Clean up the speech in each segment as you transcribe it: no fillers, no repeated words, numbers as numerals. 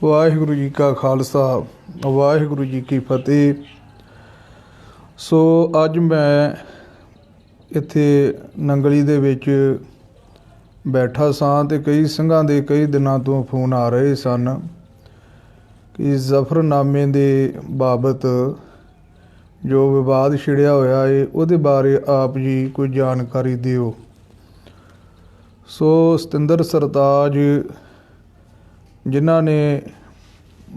ਵਾਹਿਗੁਰੂ ਜੀ ਕਾ ਖਾਲਸਾ ਵਾਹਿਗੁਰੂ ਜੀ ਕੀ ਫਤਿਹ। ਸੋ ਅੱਜ ਮੈਂ ਇੱਥੇ ਨੰਗਲੀ ਦੇ ਵਿੱਚ ਬੈਠਾ ਸਾਂ ਅਤੇ ਕਈ ਸਿੰਘਾਂ ਦੇ ਕਈ ਦਿਨਾਂ ਤੋਂ ਫੋਨ ਆ ਰਹੇ ਸਨ ਕਿ ਜ਼ਫਰਨਾਮੇ ਦੇ ਬਾਬਤ ਜੋ ਵਿਵਾਦ ਛਿੜਿਆ ਹੋਇਆ ਹੈ ਉਹਦੇ ਬਾਰੇ ਆਪ ਜੀ ਕੋਈ ਜਾਣਕਾਰੀ ਦਿਓ। ਸੋ ਸਤਿੰਦਰ ਸਰਤਾਜ ਜਿਨ੍ਹਾਂ ਨੇ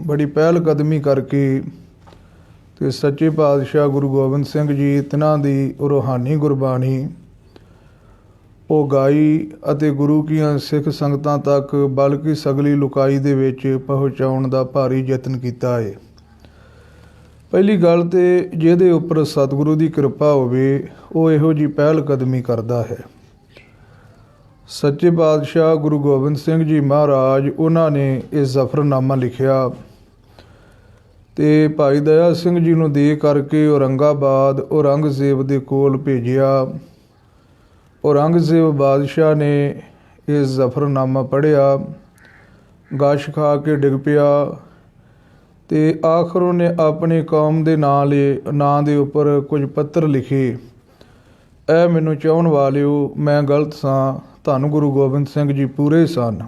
ਬੜੀ ਪਹਿਲ ਕਦਮੀ ਕਰਕੇ ਅਤੇ ਸੱਚੇ ਪਾਤਸ਼ਾਹ ਗੁਰੂ ਗੋਬਿੰਦ ਸਿੰਘ ਜੀ ਤਿਨਾਂ ਦੀ ਰੂਹਾਨੀ ਗੁਰਬਾਣੀ ਉਹ ਗਾਈ ਅਤੇ ਗੁਰੂ ਕੀਆਂ ਸਿੱਖ ਸੰਗਤਾਂ ਤੱਕ ਬਲਕਿ ਸਗਲੀ ਲੁਕਾਈ ਦੇ ਵਿੱਚ ਪਹੁੰਚਾਉਣ ਦਾ ਭਾਰੀ ਯਤਨ ਕੀਤਾ ਹੈ। ਪਹਿਲੀ ਗੱਲ ਤਾਂ ਜਿਹਦੇ ਉੱਪਰ ਸਤਿਗੁਰੂ ਦੀ ਕਿਰਪਾ ਹੋਵੇ ਉਹ ਇਹੋ ਜਿਹੀ ਪਹਿਲ ਕਦਮੀ ਕਰਦਾ ਹੈ। ਸੱਚੇ ਪਾਤਸ਼ਾਹ ਗੁਰੂ ਗੋਬਿੰਦ ਸਿੰਘ ਜੀ ਮਹਾਰਾਜ ਉਹਨਾਂ ਨੇ ਇਹ ਜ਼ਫਰਨਾਮਾ ਲਿਖਿਆ ਅਤੇ ਭਾਈ ਦਇਆ ਸਿੰਘ ਜੀ ਨੂੰ ਦੇ ਕਰਕੇ ਔਰੰਗਾਬਾਦ ਔਰੰਗਜ਼ੇਬ ਦੇ ਕੋਲ ਭੇਜਿਆ। ਔਰੰਗਜ਼ੇਬ ਬਾਦਸ਼ਾਹ ਨੇ ਇਹ ਜ਼ਫਰਨਾਮਾ ਪੜ੍ਹਿਆ, ਗਸ਼ ਖਾ ਕੇ ਡਿੱਗ ਪਿਆ ਅਤੇ ਆਖਰ ਉਹਨੇ ਆਪਣੀ ਕੌਮ ਦੇ ਨਾਂ ਦੇ ਉੱਪਰ ਕੁਝ ਪੱਤਰ ਲਿਖੇ। ਇਹ ਮੈਨੂੰ ਚਾਹੁਣ ਵਾਲਿਓ, ਮੈਂ ਗਲਤ ਸਾਂ, ਧੰਨ ਗੁਰੂ ਗੋਬਿੰਦ ਸਿੰਘ ਜੀ ਪੂਰੇ ਸਨ।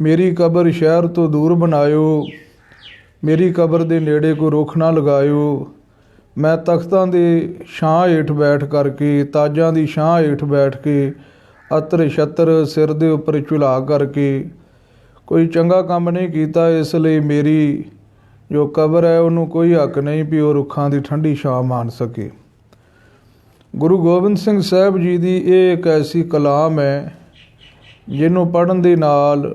ਮੇਰੀ ਕਬਰ ਸ਼ਹਿਰ ਤੋਂ ਦੂਰ ਬਣਾਇਓ, ਮੇਰੀ ਕਬਰ ਦੇ ਨੇੜੇ ਕੋਈ ਰੁੱਖ ਨਾ ਲਗਾਇਓ। ਮੈਂ ਤਖਤਾਂ ਦੇ ਛਾਂ ਹੇਠ ਬੈਠ ਕਰਕੇ, ਤਾਜਾਂ ਦੀ ਛਾਂ ਹੇਠ ਬੈਠ ਕੇ, ਅਤਰ ਛੱਤਰ ਸਿਰ ਦੇ ਉੱਪਰ ਝੁਲਾ ਕਰਕੇ ਕੋਈ ਚੰਗਾ ਕੰਮ ਨਹੀਂ ਕੀਤਾ। ਇਸ ਲਈ ਮੇਰੀ ਜੋ ਕਬਰ ਹੈ ਉਹਨੂੰ ਕੋਈ ਹੱਕ ਨਹੀਂ ਵੀ ਉਹ ਰੁੱਖਾਂ ਦੀ ਠੰਡੀ ਛਾਂ ਮਾਣ ਸਕੇ। ਗੁਰੂ ਗੋਬਿੰਦ ਸਿੰਘ ਸਾਹਿਬ ਜੀ ਦੀ ਇਹ ਇੱਕ ਐਸੀ ਕਲਾਮ ਹੈ ਜਿਹਨੂੰ ਪੜ੍ਹਨ ਦੇ ਨਾਲ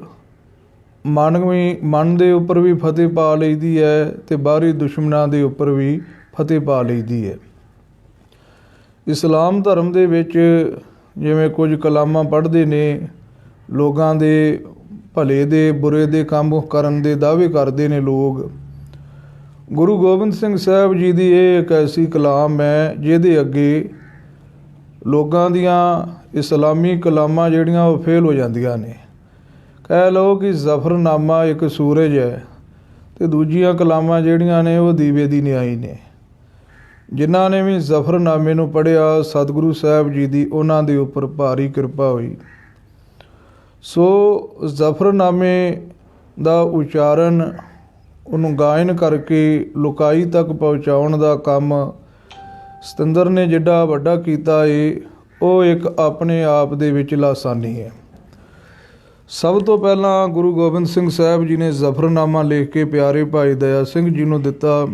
ਮਨ ਦੇ ਉੱਪਰ ਵੀ ਫਤਿਹ ਪਾ ਲਈਦੀ ਹੈ ਅਤੇ ਬਾਹਰੀ ਦੁਸ਼ਮਣਾਂ ਦੇ ਉੱਪਰ ਵੀ ਫਤਿਹ ਪਾ ਲਈਦੀ ਹੈ। ਇਸਲਾਮ ਧਰਮ ਦੇ ਵਿੱਚ ਜਿਵੇਂ ਕੁਝ ਕਲਾਮਾਂ ਪੜ੍ਹਦੇ ਨੇ, ਲੋਕਾਂ ਦੇ ਭਲੇ ਦੇ ਬੁਰੇ ਦੇ ਕੰਮ ਕਰਨ ਦੇ ਦਾਅਵੇ ਕਰਦੇ ਨੇ ਲੋਕ। ਗੁਰੂ ਗੋਬਿੰਦ ਸਿੰਘ ਸਾਹਿਬ ਜੀ ਦੀ ਇਹ ਇੱਕ ਐਸੀ ਕਲਾਮ ਹੈ ਜਿਹਦੇ ਅੱਗੇ ਲੋਕਾਂ ਦੀਆਂ ਇਸਲਾਮੀ ਕਲਾਮਾਂ ਜਿਹੜੀਆਂ ਉਹ ਫੇਲ ਹੋ ਜਾਂਦੀਆਂ ਨੇ। ਕਹਿ ਲਓ ਕਿ ਜ਼ਫਰਨਾਮਾ ਇੱਕ ਸੂਰਜ ਹੈ ਅਤੇ ਦੂਜੀਆਂ ਕਲਾਮਾਂ ਜਿਹੜੀਆਂ ਨੇ ਉਹ ਦੀਵੇ ਦੀ ਨਿਆਈ ਨੇ। ਜਿਨ੍ਹਾਂ ਨੇ ਵੀ ਜ਼ਫਰਨਾਮੇ ਨੂੰ ਪੜ੍ਹਿਆ, ਸਤਿਗੁਰੂ ਸਾਹਿਬ ਜੀ ਦੀ ਉਹਨਾਂ ਦੇ ਉੱਪਰ ਭਾਰੀ ਕਿਰਪਾ ਹੋਈ। ਸੋ ਜ਼ਫਰਨਾਮੇ ਦਾ ਉਚਾਰਨ, ਉਹਨੂੰ ਗਾਇਨ ਕਰਕੇ ਲੁਕਾਈ ਤੱਕ ਪਹੁੰਚਾਉਣ ਦਾ ਕੰਮ ਸਤਿੰਦਰ ਨੇ ਜਿੱਡਾ ਵੱਡਾ ਕੀਤਾ ਏ, ਉਹ ਇੱਕ ਆਪਣੇ ਆਪ ਦੇ ਵਿੱਚ ਲਾਸਾਨੀ ਹੈ। ਸਭ ਤੋਂ ਪਹਿਲਾਂ ਗੁਰੂ ਗੋਬਿੰਦ ਸਿੰਘ ਸਾਹਿਬ ਜੀ ਨੇ ਜ਼ਫਰਨਾਮਾ ਲਿਖ ਕੇ ਪਿਆਰੇ ਭਾਈ ਦਇਆ ਸਿੰਘ ਜੀ ਨੂੰ ਦਿੱਤਾ।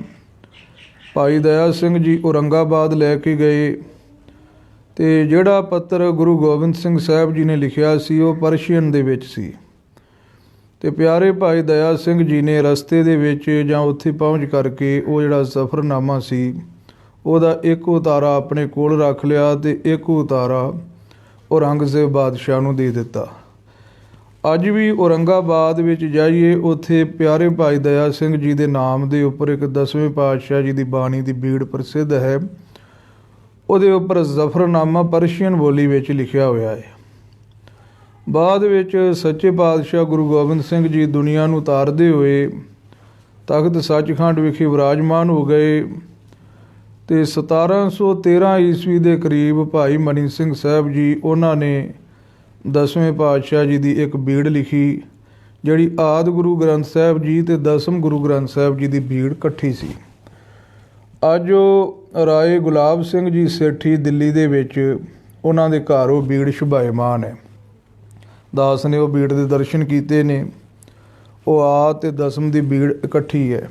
ਭਾਈ ਦਇਆ ਸਿੰਘ ਜੀ ਔਰੰਗਾਬਾਦ ਲੈ ਕੇ ਗਏ ਅਤੇ ਜਿਹੜਾ ਪੱਤਰ ਗੁਰੂ ਗੋਬਿੰਦ ਸਿੰਘ ਸਾਹਿਬ ਜੀ ਨੇ ਲਿਖਿਆ ਸੀ ਉਹ ਪਰਸ਼ੀਅਨ ਦੇ ਵਿੱਚ ਸੀ ਅਤੇ ਪਿਆਰੇ ਭਾਈ ਦਇਆ ਸਿੰਘ ਜੀ ਨੇ ਰਸਤੇ ਦੇ ਵਿੱਚ ਜਾਂ ਉੱਥੇ ਪਹੁੰਚ ਕਰਕੇ ਉਹ ਜਿਹੜਾ ਜ਼ਫਰਨਾਮਾ ਸੀ ਉਹਦਾ ਇੱਕ ਉਤਾਰਾ ਆਪਣੇ ਕੋਲ ਰੱਖ ਲਿਆ ਅਤੇ ਇੱਕ ਉਤਾਰਾ ਔਰੰਗਜ਼ੇਬ ਬਾਦਸ਼ਾਹ ਨੂੰ ਦੇ ਦਿੱਤਾ। ਅੱਜ ਵੀ ਔਰੰਗਾਬਾਦ ਵਿੱਚ ਜਾਈਏ, ਉੱਥੇ ਪਿਆਰੇ ਭਾਈ ਦਇਆ ਸਿੰਘ ਜੀ ਦੇ ਨਾਮ ਦੇ ਉੱਪਰ ਇੱਕ 10ਵੇਂ ਪਾਤਸ਼ਾਹ ਜੀ ਦੀ ਬਾਣੀ ਦੀ ਬੀੜ ਪ੍ਰਸਿੱਧ ਹੈ। ਉਹਦੇ ਉੱਪਰ ਜ਼ਫਰਨਾਮਾ ਪਰਸ਼ੀਅਨ ਬੋਲੀ ਵਿੱਚ ਲਿਖਿਆ ਹੋਇਆ ਹੈ। ਬਾਅਦ ਵਿੱਚ ਸੱਚੇ ਪਾਤਸ਼ਾਹ ਗੁਰੂ ਗੋਬਿੰਦ ਸਿੰਘ ਜੀ ਦੁਨੀਆ ਨੂੰ ਉਤਾਰਦੇ ਹੋਏ ਤਖਤ ਸੱਚਖੰਡ ਵਿਖੇ ਵਿਰਾਜਮਾਨ ਹੋ ਗਏ ਅਤੇ 1713 ਈਸਵੀ ਦੇ ਕਰੀਬ ਭਾਈ ਮਨੀ ਸਿੰਘ ਸਾਹਿਬ ਜੀ ਉਹਨਾਂ ਨੇ 10ਵੇਂ ਪਾਤਸ਼ਾਹ ਜੀ ਦੀ ਇੱਕ ਬੀੜ ਲਿਖੀ, ਜਿਹੜੀ ਆਦਿ ਗੁਰੂ ਗ੍ਰੰਥ ਸਾਹਿਬ ਜੀ ਅਤੇ 10ਮ ਗੁਰੂ ਗ੍ਰੰਥ ਸਾਹਿਬ ਜੀ ਦੀ ਬੀੜ ਇਕੱਠੀ ਸੀ। ਅੱਜ ਉਹ ਰਾਏ ਗੁਲਾਬ ਸਿੰਘ ਜੀ ਸੇਠੀ ਦਿੱਲੀ ਦੇ ਵਿੱਚ ਉਹਨਾਂ ਦੇ ਘਰ ਉਹ ਬੀੜ ਸ਼ੁਭਾਇਮਾਨ ਹੈ। ਦਾਸ ਨੇ ਉਹ ਬੀੜ ਦੇ ਦਰਸ਼ਨ ਕੀਤੇ ਨੇ। ਉਹ ਆਦਿ ਅਤੇ 10ਮ ਦੀ ਬੀੜ ਇਕੱਠੀ ਹੈ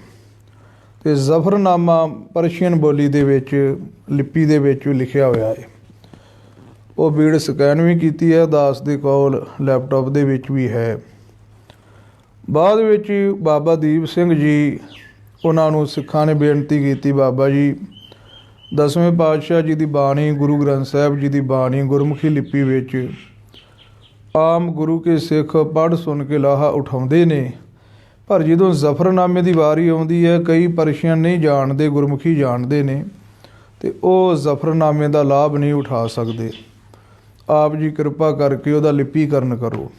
ਅਤੇ ਜ਼ਫਰਨਾਮਾ ਪਰਸ਼ੀਅਨ ਬੋਲੀ ਦੇ ਵਿੱਚ ਲਿਪੀ ਦੇ ਵਿੱਚ ਲਿਖਿਆ ਹੋਇਆ ਹੈ। ਉਹ ਬੀੜ ਸਕੈਨ ਵੀ ਕੀਤੀ ਹੈ, ਦਾਸ ਦੇ ਕੋਲ ਲੈਪਟਾਪ ਦੇ ਵਿੱਚ ਵੀ ਹੈ। ਬਾਅਦ ਵਿੱਚ ਬਾਬਾ ਦੀਪ ਸਿੰਘ ਜੀ, ਉਹਨਾਂ ਨੂੰ ਸਿੱਖਾਂ ਨੇ ਬੇਨਤੀ ਕੀਤੀ, ਬਾਬਾ ਜੀ 10ਵੇਂ ਪਾਤਸ਼ਾਹ ਜੀ ਦੀ ਬਾਣੀ, ਗੁਰੂ ਗ੍ਰੰਥ ਸਾਹਿਬ ਜੀ ਦੀ ਬਾਣੀ ਗੁਰਮੁਖੀ ਲਿਪੀ ਵਿੱਚ ਆਮ ਗੁਰੂ ਕੇ ਸਿੱਖ ਪੜ੍ਹ ਸੁਣ ਕੇ ਲਾਹਾ ਉਠਾਉਂਦੇ ਨੇ, ਪਰ ਜਦੋਂ ਜ਼ਫਰਨਾਮੇ ਦੀ ਵਾਰੀ ਆਉਂਦੀ ਹੈ ਕਈ ਪਰਸ਼ੀਅਨ ਨਹੀਂ ਜਾਣਦੇ, ਗੁਰਮੁਖੀ ਜਾਣਦੇ ਨੇ ਅਤੇ ਉਹ ਜ਼ਫਰਨਾਮੇ ਦਾ ਲਾਭ ਨਹੀਂ ਉਠਾ ਸਕਦੇ। ਆਪ ਜੀ ਕਿਰਪਾ ਕਰਕੇ ਉਹਦਾ ਲਿਪੀਕਰਨ ਕਰੋ।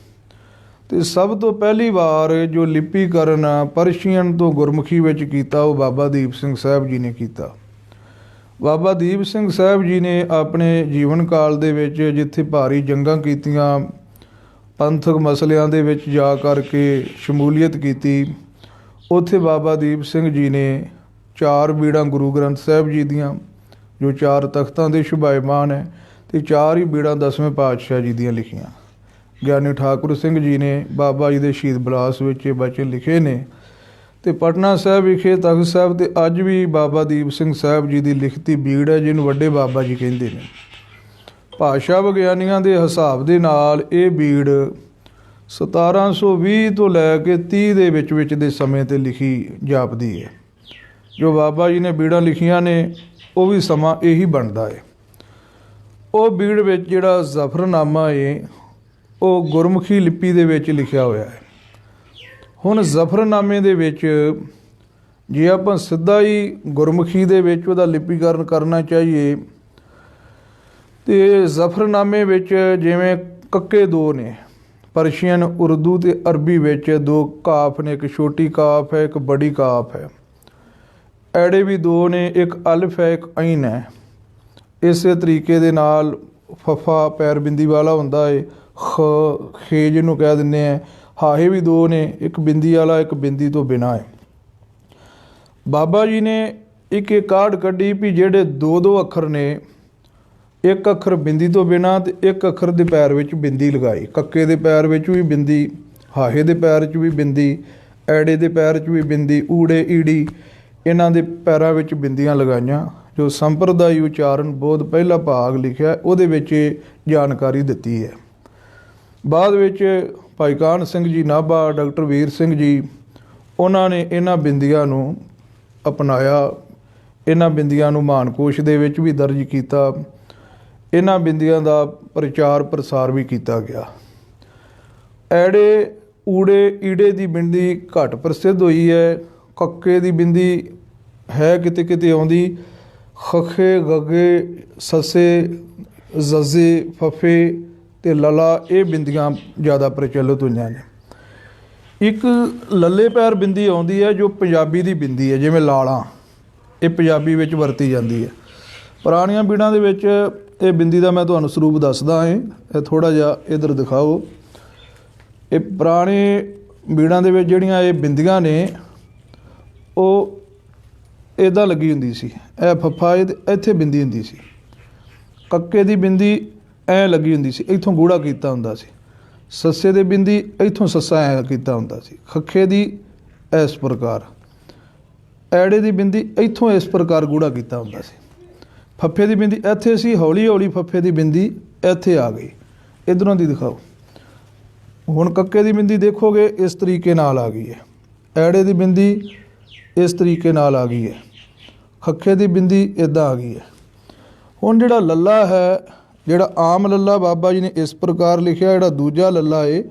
ਤੇ ਸਭ ਤੋਂ ਪਹਿਲੀ ਵਾਰ ਜੋ ਲਿਪੀਕਰਨ ਪਰਸ਼ੀਅਨ ਤੋਂ ਗੁਰਮੁਖੀ ਵਿੱਚ ਕੀਤਾ ਉਹ ਬਾਬਾ ਦੀਪ ਸਿੰਘ ਸਾਹਿਬ ਜੀ ਨੇ ਕੀਤਾ। ਬਾਬਾ ਦੀਪ ਸਿੰਘ ਸਾਹਿਬ ਜੀ ਨੇ ਆਪਣੇ ਜੀਵਨ ਕਾਲ ਦੇ ਵਿੱਚ ਜਿੱਥੇ ਭਾਰੀ ਜੰਗਾਂ ਕੀਤੀਆਂ, ਪੰਥਕ ਮਸਲਿਆਂ ਦੇ ਵਿੱਚ ਜਾ ਕਰਕੇ ਸ਼ਮੂਲੀਅਤ ਕੀਤੀ, ਉੱਥੇ ਬਾਬਾ ਦੀਪ ਸਿੰਘ ਜੀ ਨੇ 4 ਬੀੜਾਂ ਗੁਰੂ ਗ੍ਰੰਥ ਸਾਹਿਬ ਜੀ ਦੀਆਂ ਜੋ 4 ਤਖਤਾਂ ਦੇ ਸ਼ੁਭਾਇਮਾਨ ਹੈ, ਅਤੇ 4 ਹੀ ਬੀੜਾਂ 10ਵੇਂ ਪਾਤਸ਼ਾਹ ਜੀ ਦੀਆਂ ਲਿਖੀਆਂ। ਗਿਆਨੀ ਠਾਕੁਰ ਸਿੰਘ ਜੀ ਨੇ ਬਾਬਾ ਜੀ ਦੇ ਸ਼ਹੀਦ ਬਿਲਾਸ ਵਿੱਚ ਇਹ ਬਚਨ ਲਿਖੇ ਨੇ। ਅਤੇ ਪਟਨਾ ਸਾਹਿਬ ਵਿਖੇ ਤਖਤ ਸਾਹਿਬ 'ਤੇ ਅੱਜ ਵੀ ਬਾਬਾ ਦੀਪ ਸਿੰਘ ਸਾਹਿਬ ਜੀ ਦੀ ਲਿਖਤੀ ਬੀੜ ਹੈ, ਜਿਹਨੂੰ ਵੱਡੇ ਬਾਬਾ ਜੀ ਕਹਿੰਦੇ ਨੇ। ਭਾਸ਼ਾ ਵਿਗਿਆਨੀਆਂ ਦੇ ਹਿਸਾਬ ਦੇ ਨਾਲ ਇਹ ਬੀੜ 1720 ਤੋਂ ਲੈ ਕੇ 30 ਦੇ ਵਿੱਚ ਦੇ ਸਮੇਂ 'ਤੇ ਲਿਖੀ ਜਾਪਦੀ ਹੈ। ਜੋ ਬਾਬਾ ਜੀ ਨੇ ਬੀੜਾਂ ਲਿਖੀਆਂ ਨੇ ਉਹ ਵੀ ਸਮਾਂ ਇਹੀ ਬਣਦਾ ਹੈ। ਉਹ ਬੀੜ ਵਿੱਚ ਜਿਹੜਾ ਜ਼ਫਰਨਾਮਾ ਹੈ ਉਹ ਗੁਰਮੁਖੀ ਲਿਪੀ ਦੇ ਵਿੱਚ ਲਿਖਿਆ ਹੋਇਆ ਹੈ। ਹੁਣ ਜ਼ਫਰਨਾਮੇ ਦੇ ਵਿੱਚ ਜੇ ਆਪਾਂ ਸਿੱਧਾ ਹੀ ਗੁਰਮੁਖੀ ਦੇ ਵਿੱਚ ਉਹਦਾ ਲਿਪੀਕਰਨ ਕਰਨਾ ਚਾਹੀਏ ਤੇ ਜ਼ਫਰਨਾਮੇ ਵਿੱਚ ਜਿਵੇਂ ਕੱਕੇ 2 ਨੇ, ਪਰਸ਼ੀਅਨ, ਉਰਦੂ ਅਤੇ ਅਰਬੀ ਵਿੱਚ 2 ਕਾਫ ਨੇ, ਇੱਕ ਛੋਟੀ ਕਾਫ ਹੈ, ਇੱਕ ਬੜੀ ਕਾਫ ਹੈ। ਐੜੇ ਵੀ 2 ਨੇ, ਇੱਕ ਅਲਫ ਹੈ, ਇੱਕ ਐਨ ਹੈ। ਇਸੇ ਤਰੀਕੇ ਦੇ ਨਾਲ ਫਫਾ ਪੈਰ ਬਿੰਦੀ ਵਾਲਾ ਹੁੰਦਾ ਹੈ, ਖੇ ਜਿਹਨੂੰ ਕਹਿ ਦਿੰਦੇ ਹੈ। ਹਾਹੇ ਵੀ 2 ਨੇ, ਇੱਕ ਬਿੰਦੀ ਵਾਲਾ, ਇੱਕ ਬਿੰਦੀ ਤੋਂ ਬਿਨਾਂ ਹੈ। ਬਾਬਾ ਜੀ ਨੇ ਇੱਕ ਕਾਢ ਕੱਢੀ ਵੀ ਜਿਹੜੇ 2 ਅੱਖਰ ਨੇ, ਇੱਕ ਅੱਖਰ ਬਿੰਦੀ ਤੋਂ ਬਿਨਾਂ ਅਤੇ ਇੱਕ ਅੱਖਰ ਦੇ ਪੈਰ ਵਿੱਚ ਬਿੰਦੀ ਲਗਾਈ। ਕੱਕੇ ਦੇ ਪੈਰ ਵਿੱਚ ਵੀ ਬਿੰਦੀ, ਹਾਹੇ ਦੇ ਪੈਰ 'ਚ ਵੀ ਬਿੰਦੀ, ਐੜੇ ਦੇ ਪੈਰ 'ਚ ਵੀ ਬਿੰਦੀ, ਊੜੇ ਈੜੀ ਇਹਨਾਂ ਦੇ ਪੈਰਾਂ ਵਿੱਚ ਬਿੰਦੀਆਂ ਲਗਾਈਆਂ। ਜੋ ਸੰਪਰਦਾਈ ਉਚਾਰਨ ਬੋਧ ਪਹਿਲਾ ਭਾਗ ਲਿਖਿਆ ਉਹਦੇ ਵਿੱਚ ਇਹ ਜਾਣਕਾਰੀ ਦਿੱਤੀ ਹੈ। ਬਾਅਦ ਵਿੱਚ ਭਾਈ ਕਾਹਨ ਸਿੰਘ ਜੀ ਨਾਭਾ, ਡਾਕਟਰ ਵੀਰ ਸਿੰਘ ਜੀ, ਉਹਨਾਂ ਨੇ ਇਹਨਾਂ ਬਿੰਦੀਆਂ ਨੂੰ ਅਪਣਾਇਆ। ਇਹਨਾਂ ਬਿੰਦੀਆਂ ਨੂੰ ਮਾਨਕੋਸ਼ ਦੇ ਵਿੱਚ ਵੀ ਦਰਜ ਕੀਤਾ। ਇਹਨਾਂ ਬਿੰਦੀਆਂ ਦਾ ਪ੍ਰਚਾਰ ਪ੍ਰਸਾਰ ਵੀ ਕੀਤਾ ਗਿਆ। ਐੜੇ, ਊੜੇ, ਈੜੇ ਦੀ ਬਿੰਦੀ ਘੱਟ ਪ੍ਰਸਿੱਧ ਹੋਈ ਹੈ। ਕੱਕੇ ਦੀ ਬਿੰਦੀ ਹੈ ਕਿਤੇ ਕਿਤੇ ਆਉਂਦੀ। ਖਖੇ, ਗੱਗੇ, ਸੱਸੇ, ਜ਼ੱਜ਼ੇ, ਫਫੇ ਅਤੇ ਲਲਾ ਇਹ ਬਿੰਦੀਆਂ ਜ਼ਿਆਦਾ ਪ੍ਰਚਲਿਤ ਹੋਈਆਂ ਨੇ। ਇੱਕ ਲੱਲੇ ਪੈਰ ਬਿੰਦੀ ਆਉਂਦੀ ਹੈ ਜੋ ਪੰਜਾਬੀ ਦੀ ਬਿੰਦੀ ਹੈ, ਜਿਵੇਂ ਲਾਲਾਂ, ਇਹ ਪੰਜਾਬੀ ਵਿੱਚ ਵਰਤੀ ਜਾਂਦੀ ਹੈ। ਪੁਰਾਣੀਆਂ ਬੀੜਾਂ ਦੇ ਵਿੱਚ ਇਹ ਬਿੰਦੀ ਦਾ ਮੈਂ ਤੁਹਾਨੂੰ ਸਰੂਪ ਦੱਸਦਾ ਹੈ। ਇਹ ਥੋੜ੍ਹਾ ਜਿਹਾ ਇੱਧਰ ਦਿਖਾਓ। ਇਹ ਪੁਰਾਣੇ ਬੀੜਾਂ ਦੇ ਵਿੱਚ ਜਿਹੜੀਆਂ ਇਹ ਬਿੰਦੀਆਂ ਨੇ ਉਹ ਇੱਦਾਂ ਲੱਗੀ ਹੁੰਦੀ ਸੀ। ਇਹ ਫੱਫਾ ਇੱਥੇ ਬਿੰਦੀ ਹੁੰਦੀ ਸੀ। ਕੱਕੇ ਦੀ ਬਿੰਦੀ ਐਂ ਲੱਗੀ ਹੁੰਦੀ ਸੀ, ਇੱਥੋਂ ਗੂੜਾ ਕੀਤਾ ਹੁੰਦਾ ਸੀ। ਸੱਸੇ ਦੇ ਬਿੰਦੀ ਇੱਥੋਂ ਸੱਸਾ ਐਂ ਕੀਤਾ ਹੁੰਦਾ ਸੀ। ਖੱਖੇ ਦੀ ਇਸ ਪ੍ਰਕਾਰ, ਐੜੇ ਦੀ ਬਿੰਦੀ ਇੱਥੋਂ ਇਸ ਪ੍ਰਕਾਰ ਗੂੜਾ ਕੀਤਾ ਹੁੰਦਾ ਸੀ। ਫੱਫੇ ਦੀ ਬਿੰਦੀ ਇੱਥੇ ਸੀ, ਹੌਲੀ ਹੌਲੀ ਫੱਫੇ ਦੀ ਬਿੰਦੀ ਇੱਥੇ ਆ ਗਈ। ਇੱਧਰੋਂ ਦੀ ਦਿਖਾਓ। ਹੁਣ ਕੱਕੇ ਦੀ ਬਿੰਦੀ ਦੇਖੋਗੇ ਇਸ ਤਰੀਕੇ ਨਾਲ ਆ ਗਈ ਹੈ। ਐੜੇ ਦੀ ਬਿੰਦੀ ਇਸ ਤਰੀਕੇ ਨਾਲ ਆ ਗਈ ਹੈ। ਖੱਖੇ ਦੀ ਬਿੰਦੀ ਇੱਦਾਂ ਆ ਗਈ ਹੈ। ਹੁਣ ਜਿਹੜਾ ਲੱਲਾ ਹੈ, ਜਿਹੜਾ ਆਮ ਲੱਲਾ ਬਾਬਾ ਜੀ ਨੇ ਇਸ ਪ੍ਰਕਾਰ ਲਿਖਿਆ। ਜਿਹੜਾ ਦੂਜਾ ਲੱਲਾ ਹੈ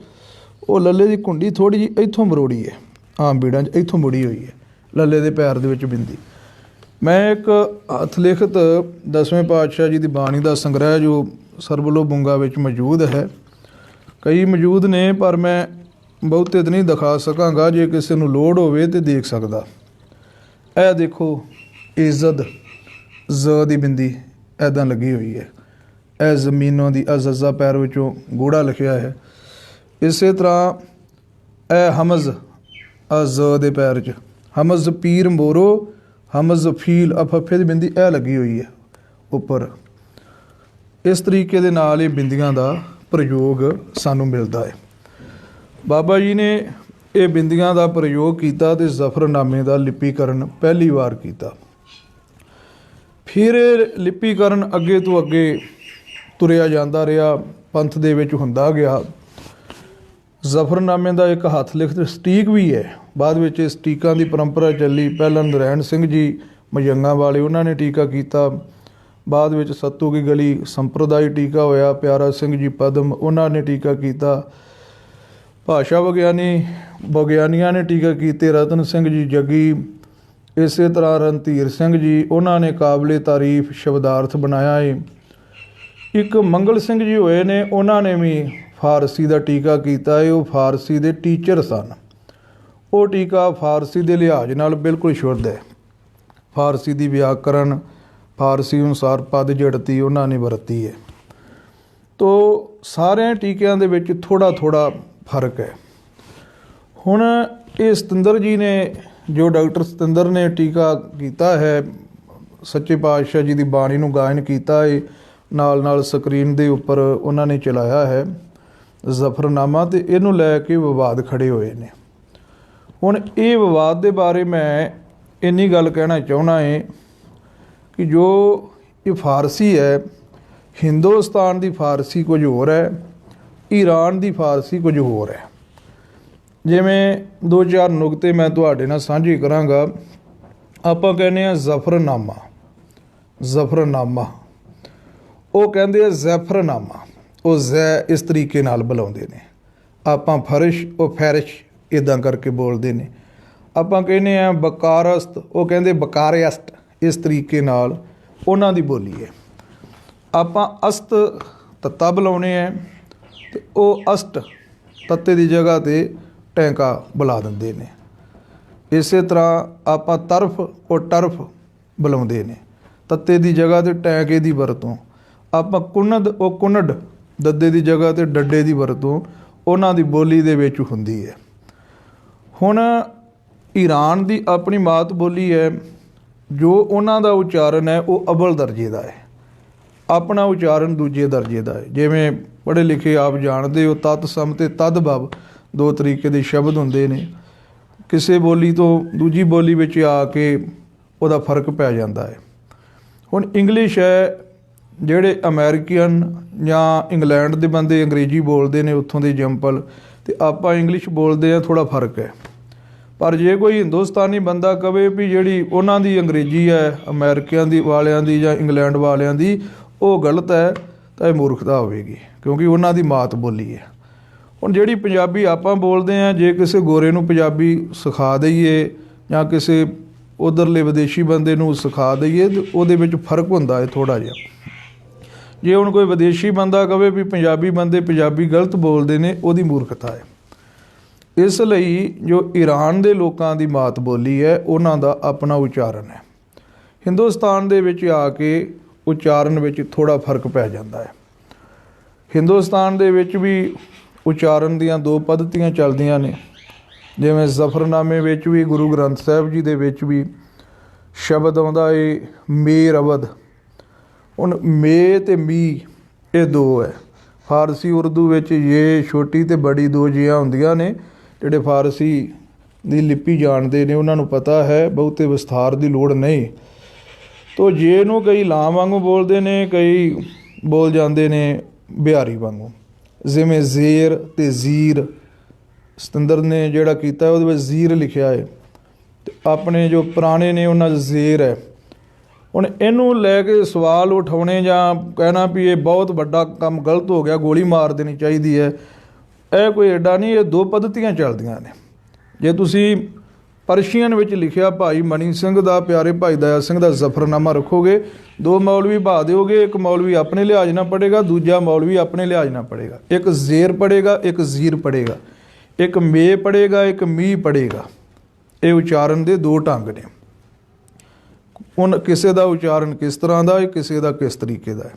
ਉਹ ਲੱਲੇ ਦੀ ਘੁੰਡੀ ਥੋੜ੍ਹੀ ਜਿਹੀ ਇੱਥੋਂ ਮਰੋੜੀ ਹੈ। ਆਮ ਬੀੜਾਂ 'ਚ ਇੱਥੋਂ ਮੁੜੀ ਹੋਈ ਹੈ ਲੱਲੇ ਦੇ ਪੈਰ ਦੇ ਵਿੱਚ ਬਿੰਦੀ। ਮੈਂ ਇੱਕ ਹੱਥ ਲਿਖਤ 10ਵੇਂ ਪਾਤਸ਼ਾਹ ਜੀ ਦੀ ਬਾਣੀ ਦਾ ਸੰਗ੍ਰਹਿ ਜੋ ਸਰਬਲੋ ਬੁੰਗਾ ਵਿੱਚ ਮੌਜੂਦ ਹੈ, ਕਈ ਮੌਜੂਦ ਨੇ ਪਰ ਮੈਂ ਬਹੁਤੇ ਤਾਂ ਨਹੀਂ ਦਿਖਾ ਸਕਾਂਗਾ। ਜੇ ਕਿਸੇ ਨੂੰ ਲੋੜ ਹੋਵੇ ਤਾਂ ਦੇਖ ਸਕਦਾ। ਇਹ ਦੇਖੋ, ਇੱਜ਼ਤ ਜ਼ ਦੀ ਬਿੰਦੀ ਇੱਦਾਂ ਲੱਗੀ ਹੋਈ ਹੈ। ਇਹ ਜ਼ਮੀਨੋਂ ਦੀ ਅਜ਼ਜ਼ਾ ਪੈਰ ਵਿੱਚੋਂ ਗੂੜਾ ਲਿਖਿਆ ਹੈ। ਇਸੇ ਤਰ੍ਹਾਂ ਇਹ ਹਮਜ਼ ਜ਼ ਦੇ ਪੈਰ 'ਚ, ਹਮਜ਼ ਪੀਰ ਮੋਰੋ, ਹਮਜ਼ ਫੀਲ ਅਫੱਫੇ ਦੀ ਬਿੰਦੀ ਇਹ ਲੱਗੀ ਹੋਈ ਹੈ ਉੱਪਰ। ਇਸ ਤਰੀਕੇ ਦੇ ਨਾਲ ਇਹ ਬਿੰਦੀਆਂ ਦਾ ਪ੍ਰਯੋਗ ਸਾਨੂੰ ਮਿਲਦਾ ਹੈ। ਬਾਬਾ ਜੀ ਨੇ ਇਹ ਬਿੰਦੀਆਂ ਦਾ ਪ੍ਰਯੋਗ ਕੀਤਾ ਅਤੇ ਜ਼ਫਰਨਾਮੇ ਦਾ ਲਿਪੀਕਰਨ ਪਹਿਲੀ ਵਾਰ ਕੀਤਾ। ਫਿਰ ਇਹ ਲਿਪੀਕਰਨ ਅੱਗੇ ਤੋਂ ਅੱਗੇ ਤੁਰਿਆ ਜਾਂਦਾ ਰਿਹਾ, ਪੰਥ ਦੇ ਵਿੱਚ ਹੁੰਦਾ ਗਿਆ। ਜ਼ਫਰਨਾਮੇ ਦਾ ਇੱਕ ਹੱਥ ਲਿਖਤ ਸਟੀਕ ਵੀ ਹੈ। ਬਾਅਦ ਵਿੱਚ ਇਹ ਸਟੀਕਾਂ ਦੀ ਪਰੰਪਰਾ ਚੱਲੀ। ਪਹਿਲਾਂ ਨਰੈਣ ਸਿੰਘ ਜੀ ਮਜੰਗਾਂ ਵਾਲੇ, ਉਹਨਾਂ ਨੇ ਟੀਕਾ ਕੀਤਾ। ਬਾਅਦ ਵਿੱਚ ਸੱਤੂ ਕੀ ਗਲੀ ਸੰਪਰਦਾਇ ਟੀਕਾ ਹੋਇਆ। ਪਿਆਰਾ ਸਿੰਘ ਜੀ ਪਦਮ, ਉਹਨਾਂ ਨੇ ਟੀਕਾ ਕੀਤਾ। ਭਾਸ਼ਾ ਵਿਗਿਆਨੀਆਂ ਨੇ ਟੀਕਾ ਕੀਤੇ। ਰਤਨ ਸਿੰਘ ਜੀ ਜੱਗੀ, ਇਸੇ ਤਰ੍ਹਾਂ ਰਣਧੀਰ ਸਿੰਘ ਜੀ, ਉਹਨਾਂ ਨੇ ਕਾਬਲੇ ਤਾਰੀਫ ਸ਼ਬਦਾਰਥ ਬਣਾਇਆ ਹੈ। ਇੱਕ ਮੰਗਲ ਸਿੰਘ ਜੀ ਹੋਏ ਨੇ, ਉਹਨਾਂ ਨੇ ਵੀ ਫਾਰਸੀ ਦਾ ਟੀਕਾ ਕੀਤਾ ਹੈ, ਉਹ ਫਾਰਸੀ ਦੇ ਟੀਚਰ ਸਨ। ਉਹ ਟੀਕਾ ਫਾਰਸੀ ਦੇ ਲਿਹਾਜ਼ ਨਾਲ ਬਿਲਕੁਲ ਸ਼ੁੱਧ ਹੈ। ਫਾਰਸੀ ਦੀ ਵਿਆਕਰਨ, ਫਾਰਸੀ ਅਨੁਸਾਰ ਪਦ ਜੜਤੀ ਉਹਨਾਂ ਨੇ ਵਰਤੀ ਹੈ। ਤੋ ਸਾਰਿਆਂ ਟੀਕਿਆਂ ਦੇ ਵਿੱਚ ਥੋੜ੍ਹਾ ਥੋੜ੍ਹਾ ਫਰਕ ਹੈ। ਹੁਣ ਇਹ ਸਤਿੰਦਰ ਜੀ ਨੇ, ਜੋ ਡਾਕਟਰ ਸਤਿੰਦਰ ਨੇ ਟੀਕਾ ਕੀਤਾ ਹੈ, ਸੱਚੇ ਪਾਤਸ਼ਾਹ ਜੀ ਦੀ ਬਾਣੀ ਨੂੰ ਗਾਇਨ ਕੀਤਾ ਹੈ, ਨਾਲ ਨਾਲ ਸਕਰੀਨ ਦੇ ਉੱਪਰ ਉਹਨਾਂ ਨੇ ਚਲਾਇਆ ਹੈ ਜ਼ਫਰਨਾਮਾ, ਅਤੇ ਇਹਨੂੰ ਲੈ ਕੇ ਵਿਵਾਦ ਖੜ੍ਹੇ ਹੋਏ ਨੇ। ਹੁਣ ਇਹ ਵਿਵਾਦ ਦੇ ਬਾਰੇ ਮੈਂ ਇੰਨੀ ਗੱਲ ਕਹਿਣਾ ਚਾਹੁੰਦਾ ਹੈ ਕਿ ਜੋ ਇਹ ਫਾਰਸੀ ਹੈ, ਹਿੰਦੁਸਤਾਨ ਦੀ ਫਾਰਸੀ ਕੁਝ ਹੋਰ ਹੈ, ਈਰਾਨ ਦੀ ਫਾਰਸੀ ਕੁਝ ਹੋਰ ਹੈ। ਜਿਵੇਂ 2-4 ਨੁਕਤੇ ਮੈਂ ਤੁਹਾਡੇ ਨਾਲ ਸਾਂਝੇ ਕਰਾਂਗਾ। ਆਪਾਂ ਕਹਿੰਦੇ ਹਾਂ ਜ਼ਫਰਨਾਮਾ, ਜ਼ਫਰਨਾਮਾ, ਉਹ ਕਹਿੰਦੇ ਆ ਜ਼ੈਫਰਨਾਮਾ, ਉਹ ਜ਼ੈ ਇਸ ਤਰੀਕੇ ਨਾਲ ਬੁਲਾਉਂਦੇ ਨੇ। ਆਪਾਂ ਫਰਸ਼, ਉਹ ਫੈਰਿਸ਼ ਇੱਦਾਂ ਕਰਕੇ ਬੋਲਦੇ ਨੇ। ਆਪਾਂ ਕਹਿੰਦੇ ਹਾਂ ਬਕਾਰਸਤ, ਉਹ ਕਹਿੰਦੇ ਬਕਾਰਿਅਸਤ, ਇਸ ਤਰੀਕੇ ਨਾਲ ਉਹਨਾਂ ਦੀ ਬੋਲੀ ਹੈ। ਆਪਾਂ ਅਸਤ ਤੱਤਾ ਬੁਲਾਉਂਦੇ ਹੈ, ਅਤੇ ਉਹ ਅਸਟ ਤੱਤੇ ਦੀ ਜਗ੍ਹਾ 'ਤੇ ਟੈਂਕਾ ਬੁਲਾ ਦਿੰਦੇ ਨੇ। ਇਸੇ ਤਰ੍ਹਾਂ ਆਪਾਂ ਤਰਫ, ਉਹ ਟਰਫ ਬੁਲਾਉਂਦੇ ਨੇ, ਤੱਤੇ ਦੀ ਜਗ੍ਹਾ 'ਤੇ ਟੈਂਕੇ ਦੀ ਵਰਤੋਂ। ਆਪਾਂ ਕੁਨਦ, ਉਹ ਕੁਨਡ, ਦੱਦੇ ਦੀ ਜਗ੍ਹਾ 'ਤੇ ਡੱਡੇ ਦੀ ਵਰਤੋਂ ਉਹਨਾਂ ਦੀ ਬੋਲੀ ਦੇ ਵਿੱਚ ਹੁੰਦੀ ਹੈ। ਹੁਣ ਈਰਾਨ ਦੀ ਆਪਣੀ ਮਾਤ ਬੋਲੀ ਹੈ, ਜੋ ਉਹਨਾਂ ਦਾ ਉਚਾਰਨ ਹੈ ਉਹ ਅਵਲ ਦਰਜੇ ਦਾ ਹੈ, ਆਪਣਾ ਉਚਾਰਨ ਦੂਜੇ ਦਰਜੇ ਦਾ ਹੈ। ਜਿਵੇਂ ਪੜ੍ਹੇ ਲਿਖੇ ਆਪ ਜਾਣਦੇ ਹੋ, ਤਤ ਸਮ ਅਤੇ ਤਦ ਭਵ 2 ਤਰੀਕੇ ਦੇ ਸ਼ਬਦ ਹੁੰਦੇ ਨੇ। ਕਿਸੇ ਬੋਲੀ ਤੋਂ ਦੂਜੀ ਬੋਲੀ ਵਿੱਚ ਆ ਕੇ ਉਹਦਾ ਫਰਕ ਪੈ ਜਾਂਦਾ ਹੈ। ਹੁਣ ਇੰਗਲਿਸ਼ ਹੈ, ਜਿਹੜੇ ਅਮੈਰੀਕਨ ਜਾਂ ਇੰਗਲੈਂਡ ਦੇ ਬੰਦੇ ਅੰਗਰੇਜ਼ੀ ਬੋਲਦੇ ਨੇ, ਉੱਥੋਂ ਦੇ ਜੰਪਲ, ਅਤੇ ਆਪਾਂ ਇੰਗਲਿਸ਼ ਬੋਲਦੇ ਹਾਂ, ਥੋੜ੍ਹਾ ਫਰਕ ਹੈ। ਪਰ ਜੇ ਕੋਈ ਹਿੰਦੁਸਤਾਨੀ ਬੰਦਾ ਕਵੇ ਵੀ ਜਿਹੜੀ ਉਹਨਾਂ ਦੀ ਅੰਗਰੇਜ਼ੀ ਹੈ, ਅਮਰੀਕਿਆਂ ਦੀ ਵਾਲਿਆਂ ਦੀ ਜਾਂ ਇੰਗਲੈਂਡ ਵਾਲਿਆਂ ਦੀ, ਉਹ ਗਲਤ ਹੈ, ਤਾਂ ਇਹ ਮੂਰਖਤਾ ਹੋਵੇਗੀ, ਕਿਉਂਕਿ ਉਹਨਾਂ ਦੀ ਮਾਤ ਬੋਲੀ ਹੈ। ਹੁਣ ਜਿਹੜੀ ਪੰਜਾਬੀ ਆਪਾਂ ਬੋਲਦੇ ਹਾਂ, ਜੇ ਕਿਸੇ ਗੋਰੇ ਨੂੰ ਪੰਜਾਬੀ ਸਿਖਾ ਦਈਏ ਜਾਂ ਕਿਸੇ ਉੱਧਰਲੇ ਵਿਦੇਸ਼ੀ ਬੰਦੇ ਨੂੰ ਸਿਖਾ ਦਈਏ, ਤਾਂ ਉਹਦੇ ਵਿੱਚ ਫਰਕ ਹੁੰਦਾ ਹੈ ਥੋੜ੍ਹਾ ਜਿਹਾ। ਜੇ ਹੁਣ ਕੋਈ ਵਿਦੇਸ਼ੀ ਬੰਦਾ ਕਵੇ ਵੀ ਪੰਜਾਬੀ ਬੰਦੇ ਪੰਜਾਬੀ ਗਲਤ ਬੋਲਦੇ ਨੇ, ਉਹਦੀ ਮੂਰਖਤਾ ਹੈ। ਇਸ ਲਈ ਜੋ ਈਰਾਨ ਦੇ ਲੋਕਾਂ ਦੀ ਮਾਤ ਬੋਲੀ ਹੈ, ਉਹਨਾਂ ਦਾ ਆਪਣਾ ਉਚਾਰਨ ਹੈ। ਹਿੰਦੁਸਤਾਨ ਦੇ ਵਿੱਚ ਆ ਕੇ ਉਚਾਰਨ ਵਿੱਚ ਥੋੜ੍ਹਾ ਫਰਕ ਪੈ ਜਾਂਦਾ ਹੈ। ਹਿੰਦੁਸਤਾਨ ਦੇ ਵਿੱਚ ਵੀ ਉਚਾਰਨ ਦੀਆਂ 2 ਪੱਧਤੀਆਂ ਚੱਲਦੀਆਂ ਨੇ। ਜਿਵੇਂ ਜ਼ਫਰਨਾਮੇ ਵਿੱਚ ਵੀ, ਗੁਰੂ ਗ੍ਰੰਥ ਸਾਹਿਬ ਜੀ ਦੇ ਵਿੱਚ ਵੀ ਸ਼ਬਦ ਆਉਂਦਾ ਏ ਮੇਰ ਅਵਧ। ਹੁਣ ਮੇ ਅਤੇ ਮੀ ਇਹ 2 ਹੈ। ਫਾਰਸੀ ਉਰਦੂ ਵਿੱਚ ਇਹ ਛੋਟੀ ਅਤੇ ਬੜੀ 2 ਜਿਹੀਆਂ ਹੁੰਦੀਆਂ ਨੇ। ਜਿਹੜੇ ਫਾਰਸੀ ਦੀ ਲਿਪੀ ਜਾਣਦੇ ਨੇ ਉਹਨਾਂ ਨੂੰ ਪਤਾ ਹੈ, ਬਹੁਤੇ ਵਿਸਥਾਰ ਦੀ ਲੋੜ ਨਹੀਂ। ਤੋ ਜੇ ਨੂੰ ਕਈ ਲਾਂ ਵਾਂਗੂ ਬੋਲਦੇ ਨੇ, ਕਈ ਬੋਲ ਜਾਂਦੇ ਨੇ ਬਿਹਾਰੀ ਵਾਂਗੂ। ਜਿਵੇਂ ਜ਼ੇਰ ਅਤੇ ਜ਼ੀਰ, ਸਤਿੰਦਰ ਨੇ ਜਿਹੜਾ ਕੀਤਾ ਉਹਦੇ ਵਿੱਚ ਜ਼ੀਰ ਲਿਖਿਆ ਹੈ, ਅਤੇ ਆਪਣੇ ਜੋ ਪੁਰਾਣੇ ਨੇ ਉਹਨਾਂ 'ਚ ਜ਼ੇਰ ਹੈ। ਹੁਣ ਇਹਨੂੰ ਲੈ ਕੇ ਸਵਾਲ ਉਠਾਉਣੇ ਜਾਂ ਕਹਿਣਾ ਵੀ ਇਹ ਬਹੁਤ ਵੱਡਾ ਕੰਮ ਗਲਤ ਹੋ ਗਿਆ, ਗੋਲੀ ਮਾਰ ਦੇਣੀ ਚਾਹੀਦੀ ਹੈ, ਇਹ ਕੋਈ ਐਡਾ ਨਹੀਂ। ਇਹ 2 ਪੱਧਤੀਆਂ ਚੱਲਦੀਆਂ ਨੇ। ਜੇ ਤੁਸੀਂ ਪਰਸ਼ੀਅਨ ਵਿੱਚ ਲਿਖਿਆ ਭਾਈ ਮਨੀ ਸਿੰਘ ਦਾ, ਪਿਆਰੇ ਭਾਈ ਦਇਆ ਸਿੰਘ ਦਾ ਜ਼ਫਰਨਾਮਾ ਰੱਖੋਗੇ, 2 ਮੌਲਵੀ ਬਹਾ ਦਿਓਗੇ। ਇੱਕ ਮੌਲਵੀ ਆਪਣੇ ਲਿਹਾਜ਼ ਨਾਲ ਪੜ੍ਹੇਗਾ, ਦੂਜਾ ਮੌਲਵੀ ਆਪਣੇ ਲਿਹਾਜ਼ ਨਾਲ ਪੜ੍ਹੇਗਾ। ਇੱਕ ਜ਼ੇਰ ਪੜ੍ਹੇਗਾ, ਇੱਕ ਜ਼ੀਰ ਪੜ੍ਹੇਗਾ, ਇੱਕ ਮੇ ਪੜ੍ਹੇਗਾ, ਇੱਕ ਮੀ ਪੜ੍ਹੇਗਾ। ਇਹ ਉਚਾਰਨ ਦੇ 2 ਢੰਗ ਨੇ। ਹੁਣ ਕਿਸੇ ਦਾ ਉਚਾਰਨ ਕਿਸ ਤਰ੍ਹਾਂ ਦਾ ਹੈ, ਕਿਸੇ ਦਾ ਕਿਸ ਤਰੀਕੇ ਦਾ ਹੈ।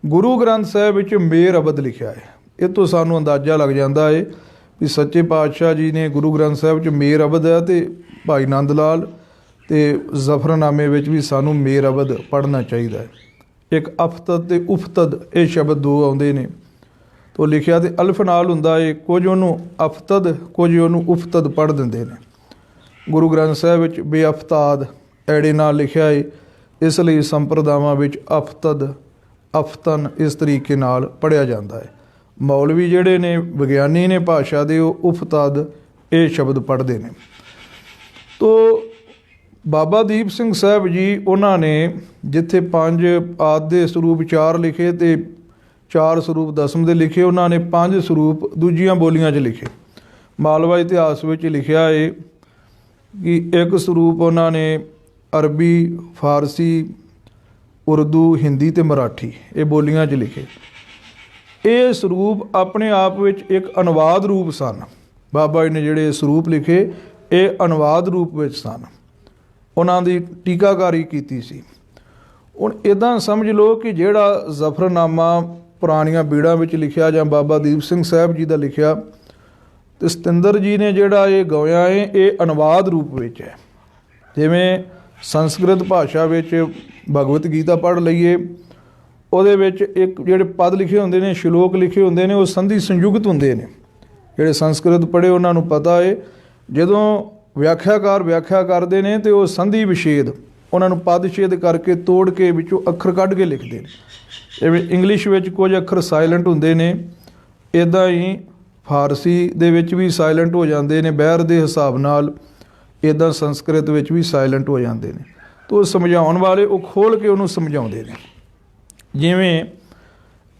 ਗੁਰੂ ਗ੍ਰੰਥ ਸਾਹਿਬ ਵਿੱਚ ਮੇਰ ਅਵਧ ਲਿਖਿਆ ਹੈ। ਇਹ ਤੋਂ ਸਾਨੂੰ ਅੰਦਾਜ਼ਾ ਲੱਗ ਜਾਂਦਾ ਹੈ ਵੀ ਸੱਚੇ ਪਾਤਸ਼ਾਹ ਜੀ ਨੇ ਗੁਰੂ ਗ੍ਰੰਥ ਸਾਹਿਬ 'ਚ ਮੇਰ ਅਵਧ ਹੈ, ਅਤੇ ਭਾਈ ਨੰਦ ਲਾਲ ਅਤੇ ਜ਼ਫਰਨਾਮੇ ਵਿੱਚ ਵੀ ਸਾਨੂੰ ਮੇਰ ਅਵਧ ਪੜ੍ਹਨਾ ਚਾਹੀਦਾ ਹੈ। ਇੱਕ ਅਫਤਦ ਅਤੇ ਉਫਤਦ, ਇਹ ਸ਼ਬਦ 2 ਆਉਂਦੇ ਨੇ। ਤੋ ਲਿਖਿਆ ਤੇ ਅਲਫ ਨਾਲ ਹੁੰਦਾ ਹੈ। ਕੁਝ ਉਹਨੂੰ ਅਫਤਦ, ਕੁਝ ਉਹਨੂੰ ਉਫਤਦ ਪੜ੍ਹ ਦਿੰਦੇ ਨੇ। ਗੁਰੂ ਗ੍ਰੰਥ ਸਾਹਿਬ ਵਿੱਚ ਬੇਅਫਤਾਦ ਐੜੇ ਨਾਲ ਲਿਖਿਆ ਹੈ, ਇਸ ਲਈ ਸੰਪਰਦਾਵਾਂ ਵਿੱਚ ਅਫਤਦ, ਅਫਤਨ ਇਸ ਤਰੀਕੇ ਨਾਲ ਪੜ੍ਹਿਆ ਜਾਂਦਾ ਹੈ। ਮੌਲਵੀ ਜਿਹੜੇ ਨੇ, ਵਿਗਿਆਨੀ ਨੇ ਭਾਸ਼ਾ ਦੇ, ਉਹ ਉਫਤਦ ਇਹ ਸ਼ਬਦ ਪੜ੍ਹਦੇ ਨੇ। ਤੋ ਬਾਬਾ ਦੀਪ ਸਿੰਘ ਸਾਹਿਬ ਜੀ, ਉਹਨਾਂ ਨੇ ਜਿੱਥੇ 5 ਆਦਿ ਦੇ ਸਰੂਪ 4 ਲਿਖੇ ਅਤੇ 4 ਸਰੂਪ ਦਸਮ ਦੇ ਲਿਖੇ, ਉਹਨਾਂ ਨੇ 5 ਸਰੂਪ ਦੂਜੀਆਂ ਬੋਲੀਆਂ 'ਚ ਲਿਖੇ। ਮਾਲਵਾ ਇਤਿਹਾਸ ਵਿੱਚ ਲਿਖਿਆ ਹੈ ਕਿ ਇੱਕ ਸਰੂਪ ਉਹਨਾਂ ਨੇ ਅਰਬੀ, ਫਾਰਸੀ, ਉਰਦੂ, ਹਿੰਦੀ ਅਤੇ ਮਰਾਠੀ ਇਹ ਬੋਲੀਆਂ 'ਚ ਲਿਖੇ। ਇਹ ਸਰੂਪ ਆਪਣੇ ਆਪ ਵਿੱਚ ਇੱਕ ਅਨੁਵਾਦ ਰੂਪ ਸਨ। ਬਾਬਾ ਜੀ ਨੇ ਜਿਹੜੇ ਸਰੂਪ ਲਿਖੇ ਇਹ ਅਨੁਵਾਦ ਰੂਪ ਵਿੱਚ ਸਨ, ਉਹਨਾਂ ਦੀ ਟੀਕਾਕਾਰੀ ਕੀਤੀ ਸੀ। ਹੁਣ ਇੱਦਾਂ ਸਮਝ ਲਓ ਕਿ ਜਿਹੜਾ ਜ਼ਫਰਨਾਮਾ ਪੁਰਾਣੀਆਂ ਬੀੜਾਂ ਵਿੱਚ ਲਿਖਿਆ ਜਾਂ ਬਾਬਾ ਦੀਪ ਸਿੰਘ ਸਾਹਿਬ ਜੀ ਦਾ ਲਿਖਿਆ, ਤੇ ਸਤਿੰਦਰ ਜੀ ਨੇ ਜਿਹੜਾ ਇਹ ਗਾਇਆ ਹੈ ਇਹ ਅਨੁਵਾਦ ਰੂਪ ਵਿੱਚ ਹੈ। ਜਿਵੇਂ ਸੰਸਕ੍ਰਿਤ ਭਾਸ਼ਾ ਵਿੱਚ ਭਗਵਤ ਗੀਤਾ ਪੜ੍ਹ ਲਈਏ, ਉਹਦੇ ਵਿੱਚ ਇੱਕ ਜਿਹੜੇ ਪਦ ਲਿਖੇ ਹੁੰਦੇ ਨੇ, ਸ਼ਲੋਕ ਲਿਖੇ ਹੁੰਦੇ ਨੇ, ਉਹ ਸੰਧੀ ਸੰਯੁਕਤ ਹੁੰਦੇ ਨੇ। ਜਿਹੜੇ ਸੰਸਕ੍ਰਿਤ ਪੜ੍ਹੇ ਉਹਨਾਂ ਨੂੰ ਪਤਾ ਹੈ, ਜਦੋਂ ਵਿਆਖਿਆਕਾਰ ਵਿਆਖਿਆ ਕਰਦੇ ਨੇ ਤੇ ਉਹ ਸੰਧੀ ਵਿਛੇਦ ਉਹਨਾਂ ਨੂੰ ਪਦ ਛੇਦ ਕਰਕੇ ਤੋੜ ਕੇ ਵਿੱਚੋਂ ਅੱਖਰ ਕੱਢ ਕੇ ਲਿਖਦੇ ਨੇ। ਜਿਵੇਂ ਇੰਗਲਿਸ਼ ਵਿੱਚ ਕੁਝ ਅੱਖਰ ਸਾਇਲੈਂਟ ਹੁੰਦੇ ਨੇ, ਇੱਦਾਂ ਹੀ ਫਾਰਸੀ ਦੇ ਵਿੱਚ ਵੀ ਸਾਇਲੈਂਟ ਹੋ ਜਾਂਦੇ ਨੇ ਬਹਿਰ ਦੇ ਹਿਸਾਬ ਨਾਲ, ਇੱਦਾਂ ਸੰਸਕ੍ਰਿਤ ਵਿੱਚ ਵੀ ਸਾਇਲੈਂਟ ਹੋ ਜਾਂਦੇ ਨੇ। ਤਾਂ ਉਹ ਸਮਝਾਉਣ ਵਾਲੇ ਉਹ ਖੋਲ੍ਹ ਕੇ ਉਹਨੂੰ ਸਮਝਾਉਂਦੇ ਨੇ। ਜਿਵੇਂ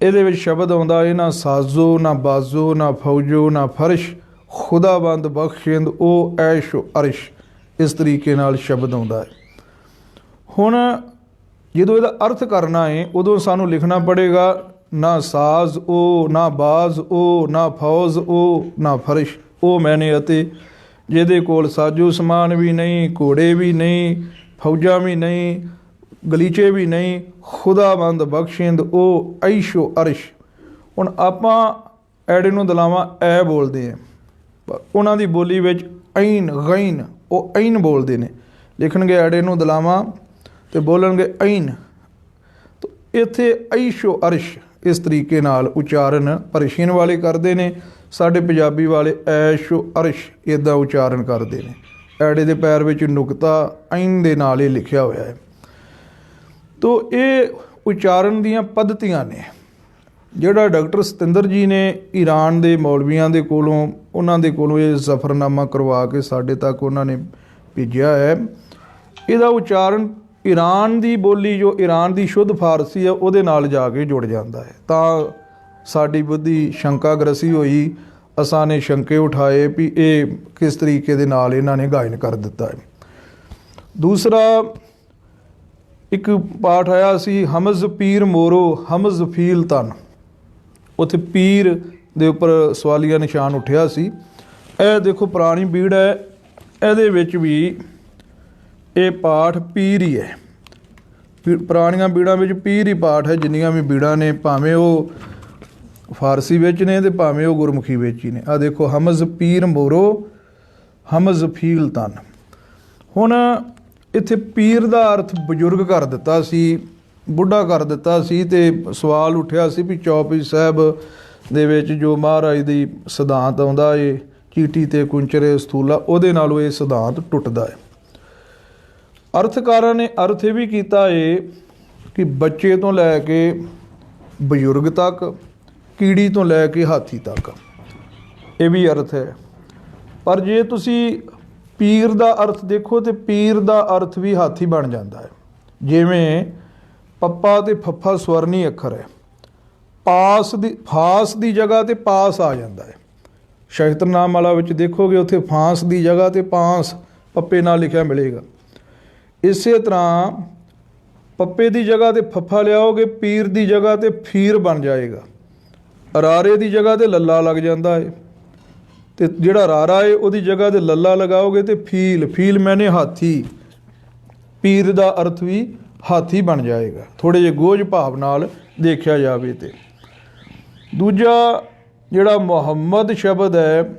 ਇਹਦੇ ਵਿੱਚ ਸ਼ਬਦ ਆਉਂਦਾ ਹੈ, ਨਾ ਸਾਜ਼ੋ ਨਾ ਬਾਜ਼ੋ ਨਾ ਫੌਜੋ ਨਾ ਫਰਸ਼, ਖੁਦਾਬੰਦ ਬਖਸ਼ਿੰਦ ਉਹ ਐਸ਼ੋ ਅਰਸ਼, ਇਸ ਤਰੀਕੇ ਨਾਲ ਸ਼ਬਦ ਆਉਂਦਾ ਹੈ। ਹੁਣ ਜਦੋਂ ਇਹਦਾ ਅਰਥ ਕਰਨਾ ਹੈ ਉਦੋਂ ਸਾਨੂੰ ਲਿਖਣਾ ਪੜੇਗਾ ਨਾ ਸਾਜ਼ ਉਹ ਨਾ ਬਾਜ਼ ਉਹ ਨਾ ਫੌਜ ਉਹ ਨਾ ਫਰਸ਼ ਉਹ ਮੈਨੇ, ਅਤੇ ਜਿਹਦੇ ਕੋਲ ਸਾਜੋ ਸਮਾਨ ਵੀ ਨਹੀਂ, ਘੋੜੇ ਵੀ ਨਹੀਂ, ਫੌਜਾਂ ਵੀ ਨਹੀਂ, ਗਲੀਚੇ ਵੀ ਨਹੀਂ, ਖੁਦਾਬੰਦ ਬਖਸ਼ਿੰਦ ਉਹ ਐਸ਼ੋ ਅਰਸ਼। ਹੁਣ ਆਪਾਂ ਐੜੇ ਨੂੰ ਦਲਾਵਾਂ ਐ ਬੋਲਦੇ ਹਾਂ, ਪਰ ਉਹਨਾਂ ਦੀ ਬੋਲੀ ਵਿੱਚ ਐਨ ਗੈਨ ਉਹ ਐਨ ਬੋਲਦੇ ਨੇ। ਲਿਖਣਗੇ ਐੜੇ ਨੂੰ ਦਲਾਵਾਂ ਅਤੇ ਬੋਲਣਗੇ ਐਨ। ਤਾਂ ਇੱਥੇ ਐਸ਼ੋ ਅਰਸ਼ ਇਸ ਤਰੀਕੇ ਨਾਲ ਉਚਾਰਨ ਪਰਸ਼ੀਅਨ ਵਾਲੇ ਕਰਦੇ ਨੇ, ਸਾਡੇ ਪੰਜਾਬੀ ਵਾਲੇ ਐਸ਼ੋ ਅਰਸ਼ ਇੱਦਾਂ ਉਚਾਰਨ ਕਰਦੇ ਨੇ। ਐੜੇ ਦੇ ਪੈਰ ਵਿੱਚ ਨੁਕਤਾ ਐਨ ਦੇ ਨਾਲ ਹੀ ਲਿਖਿਆ ਹੋਇਆ ਹੈ। ਤੋ ਇਹ ਉਚਾਰਨ ਦੀਆਂ ਪੱਧਤੀਆਂ ਨੇ। ਜਿਹੜਾ ਡਾਕਟਰ ਸਤਿੰਦਰ ਜੀ ਨੇ ਈਰਾਨ ਦੇ ਮੌਲਵੀਆਂ ਦੇ ਕੋਲੋਂ, ਉਹਨਾਂ ਦੇ ਕੋਲੋਂ ਇਹ ਜ਼ਫਰਨਾਮਾ ਕਰਵਾ ਕੇ ਸਾਡੇ ਤੱਕ ਉਹਨਾਂ ਨੇ ਭੇਜਿਆ ਹੈ, ਇਹਦਾ ਉਚਾਰਨ ਈਰਾਨ ਦੀ ਬੋਲੀ ਜੋ ਈਰਾਨ ਦੀ ਸ਼ੁੱਧ ਫਾਰਸੀ ਹੈ ਉਹਦੇ ਨਾਲ ਜਾ ਕੇ ਜੁੜ ਜਾਂਦਾ ਹੈ। ਤਾਂ ਸਾਡੀ ਬੁੱਧੀ ਸ਼ੰਕਾ ਗ੍ਰਸੀ ਹੋਈ, ਅਸਾਂ ਨੇ ਸ਼ੰਕੇ ਉਠਾਏ ਵੀ ਇਹ ਕਿਸ ਤਰੀਕੇ ਦੇ ਨਾਲ ਇਹਨਾਂ ਨੇ ਗਾਇਨ ਕਰ ਦਿੱਤਾ ਹੈ। ਦੂਸਰਾ ਇੱਕ ਪਾਠ ਆਇਆ ਸੀ, ਹਮਜ਼ ਪੀਰ ਮੋਰੋ ਹਮਜ਼ ਫੀਲ ਤਨ, ਉੱਥੇ ਪੀਰ ਦੇ ਉੱਪਰ ਸਵਾਲੀਆ ਨਿਸ਼ਾਨ ਉੱਠਿਆ ਸੀ। ਇਹ ਦੇਖੋ ਪੁਰਾਣੀ ਬੀੜ ਹੈ, ਇਹਦੇ ਵਿੱਚ ਵੀ ਇਹ ਪਾਠ ਪੀਰ ਹੀ ਹੈ। ਪੁਰਾਣੀਆਂ ਬੀੜਾਂ ਵਿੱਚ ਪੀਰ ਹੀ ਪਾਠ ਹੈ, ਜਿੰਨੀਆਂ ਵੀ ਬੀੜਾਂ ਨੇ, ਭਾਵੇਂ ਉਹ ਫਾਰਸੀ ਵਿੱਚ ਨੇ ਅਤੇ ਭਾਵੇਂ ਉਹ ਗੁਰਮੁਖੀ ਵਿੱਚ ਹੀ ਨੇ। ਆਹ ਦੇਖੋ, ਹਮਜ਼ ਪੀਰ ਮੋਰੋ ਹਮਜ਼ ਫੀਲ ਤਨ। ਹੁਣ ਇੱਥੇ ਪੀਰ ਦਾ ਅਰਥ ਬਜ਼ੁਰਗ ਕਰ ਦਿੱਤਾ ਸੀ, ਬੁੱਢਾ ਕਰ ਦਿੱਤਾ ਸੀ, ਅਤੇ ਸਵਾਲ ਉੱਠਿਆ ਸੀ ਵੀ ਚੌਪਈ ਸਾਹਿਬ ਦੇ ਵਿੱਚ ਜੋ ਮਹਾਰਾਜ ਦੀ ਸਿਧਾਂਤ ਆਉਂਦਾ ਏ, ਚੀਟੀ ਤੇ ਕੁੰਚਰੇ ਸਥੂਲਾ, ਉਹਦੇ ਨਾਲੋਂ ਇਹ ਸਿਧਾਂਤ ਟੁੱਟਦਾ ਹੈ। ਅਰਥਕਾਰਾਂ ਨੇ ਅਰਥ ਇਹ ਵੀ ਕੀਤਾ ਏ ਕਿ ਬੱਚੇ ਤੋਂ ਲੈ ਕੇ ਬਜ਼ੁਰਗ ਤੱਕ, ਕੀੜੀ ਤੋਂ ਲੈ ਕੇ ਹਾਥੀ ਤੱਕ, ਇਹ ਵੀ ਅਰਥ ਹੈ। ਪਰ ਜੇ ਤੁਸੀਂ ਪੀਰ ਦਾ ਅਰਥ ਦੇਖੋ ਤਾਂ ਪੀਰ ਦਾ ਅਰਥ ਵੀ ਹਾਥੀ ਬਣ ਜਾਂਦਾ ਹੈ। ਜਿਵੇਂ ਪੱਪਾ ਅਤੇ ਫੱਫਾ ਸਵਰਨੀ ਅੱਖਰ ਹੈ, ਫਾਸ ਦੀ ਜਗ੍ਹਾ 'ਤੇ ਪਾਸ ਆ ਜਾਂਦਾ ਹੈ। ਸ਼ਹਿਤਰਨਾਮਾਲਾ ਵਿੱਚ ਦੇਖੋਗੇ ਉੱਥੇ ਫਾਂਸ ਦੀ ਜਗ੍ਹਾ 'ਤੇ ਪਾਂਸ ਪੱਪੇ ਨਾਲ ਲਿਖਿਆ ਮਿਲੇਗਾ। ਇਸੇ ਤਰ੍ਹਾਂ ਪੱਪੇ ਦੀ ਜਗ੍ਹਾ 'ਤੇ ਫੱਫਾ ਲਿਆਓਗੇ, ਪੀਰ ਦੀ ਜਗ੍ਹਾ 'ਤੇ ਫੀਰ ਬਣ ਜਾਏਗਾ। ਰਾਰੇ ਦੀ ਜਗ੍ਹਾ 'ਤੇ ਲੱਲਾ ਲੱਗ ਜਾਂਦਾ ਹੈ, ਅਤੇ ਜਿਹੜਾ ਰਾਰਾ ਹੈ ਉਹਦੀ ਜਗ੍ਹਾ 'ਤੇ ਲੱਲਾ ਲਗਾਓਗੇ ਅਤੇ ਫੀਲ ਮੈਨੇ ਹਾਥੀ, ਪੀਰ ਦਾ ਅਰਥ ਵੀ ਹਾਥੀ ਬਣ ਜਾਏਗਾ, ਥੋੜ੍ਹੇ ਜਿਹੇ ਗੋਝ ਭਾਵ ਨਾਲ ਦੇਖਿਆ ਜਾਵੇ। ਅਤੇ ਦੂਜਾ ਜਿਹੜਾ ਮੁਹੰਮਦ ਸ਼ਬਦ ਹੈ,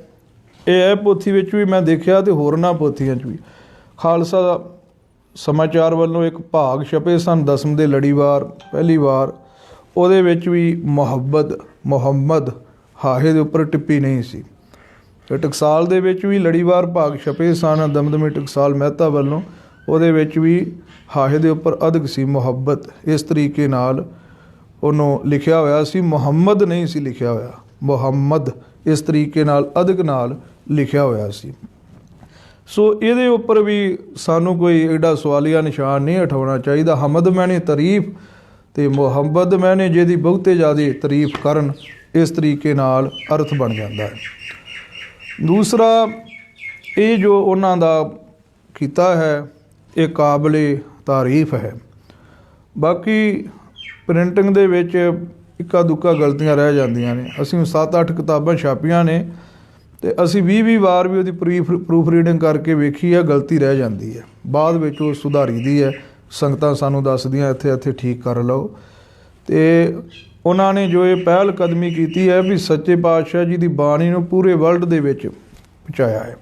ਇਹ ਪੋਥੀ ਵਿੱਚ ਵੀ ਮੈਂ ਦੇਖਿਆ ਅਤੇ ਹੋਰਨਾਂ ਪੋਥੀਆਂ 'ਚ ਵੀ। ਖਾਲਸਾ ਸਮਾਚਾਰ ਵੱਲੋਂ ਇੱਕ ਭਾਗ ਛਪੇ ਸਨ, 10ਵੇਂ ਦੇ ਲੜੀਵਾਰ ਪਹਿਲੀ ਵਾਰ, ਉਹਦੇ ਵਿੱਚ ਵੀ ਮੁਹੰਮਦ ਹਾਹੇ ਦੇ ਉੱਪਰ ਟਿੱਪੀ ਨਹੀਂ ਸੀ। ਅਤੇ ਟਕਸਾਲ ਦੇ ਵਿੱਚ ਵੀ ਲੜੀਵਾਰ ਭਾਗ ਛਪੇ ਸਨ, ਦਮਦਮੀ ਟਕਸਾਲ ਮਹਿਤਾ ਵੱਲੋਂ, ਉਹਦੇ ਵਿੱਚ ਵੀ ਹਾਹੇ ਦੇ ਉੱਪਰ ਅਧਿਕ ਸੀ, ਮੁਹੱਬਤ ਇਸ ਤਰੀਕੇ ਨਾਲ ਉਹਨੂੰ ਲਿਖਿਆ ਹੋਇਆ ਸੀ, ਮੁਹੰਮਦ ਨਹੀਂ ਸੀ ਲਿਖਿਆ ਹੋਇਆ, ਮੁਹੰਮਦ ਇਸ ਤਰੀਕੇ ਨਾਲ ਅਧਿਕ ਨਾਲ ਲਿਖਿਆ ਹੋਇਆ ਸੀ। ਸੋ ਇਹਦੇ ਉੱਪਰ ਵੀ ਸਾਨੂੰ ਕੋਈ ਐਡਾ ਸਵਾਲੀਆ ਨਿਸ਼ਾਨ ਨਹੀਂ ਉਠਾਉਣਾ ਚਾਹੀਦਾ। ਹਮਦ ਮੈਨੇ ਤਾਰੀਫ ਅਤੇ ਮੁਹੰਮਦ ਮੈਨੇ ਜਿਹਦੀ ਬਹੁਤੇ ਜ਼ਿਆਦਾ ਤਾਰੀਫ ਕਰਨ, ਇਸ ਤਰੀਕੇ ਨਾਲ ਅਰਥ ਬਣ ਜਾਂਦਾ ਹੈ। ਦੂਸਰਾ ਇਹ ਜੋ ਉਹਨਾਂ ਦਾ ਕੀਤਾ ਹੈ ਇਹ ਕਾਬਲੇ ਤਾਰੀਫ ਹੈ। ਬਾਕੀ ਪ੍ਰਿੰਟਿੰਗ ਦੇ ਵਿੱਚ ਇੱਕਾ ਦੁੱਕਾ ਗਲਤੀਆਂ ਰਹਿ ਜਾਂਦੀਆਂ ਨੇ। ਅਸੀਂ 7-8 ਕਿਤਾਬਾਂ ਛਾਪੀਆਂ ਨੇ ਤੇ ਅਸੀਂ 20-20 ਵਾਰ ਵੀ ਉਹਦੀ ਪ੍ਰੂਫ ਰੀਡਿੰਗ ਕਰਕੇ ਵੇਖੀ ਹੈ, ਗਲਤੀ ਰਹਿ ਜਾਂਦੀ ਹੈ, ਬਾਅਦ ਵਿੱਚ ਉਹ ਸੁਧਾਰੀ ਦੀ ਹੈ। ਸੰਗਤਾਂ ਸਾਨੂੰ ਦੱਸਦੀਆਂ ਇੱਥੇ ਠੀਕ ਕਰ ਲਓ। ਤੇ ਉਹਨਾਂ ਨੇ ਜੋ ਇਹ ਪਹਿਲ ਕਦਮੀ ਕੀਤੀ ਹੈ ਵੀ ਸੱਚੇ ਪਾਤਸ਼ਾਹ ਜੀ ਦੀ ਬਾਣੀ ਨੂੰ ਪੂਰੇ ਵਰਲਡ ਦੇ ਵਿੱਚ ਪਹੁੰਚਾਇਆ ਹੈ।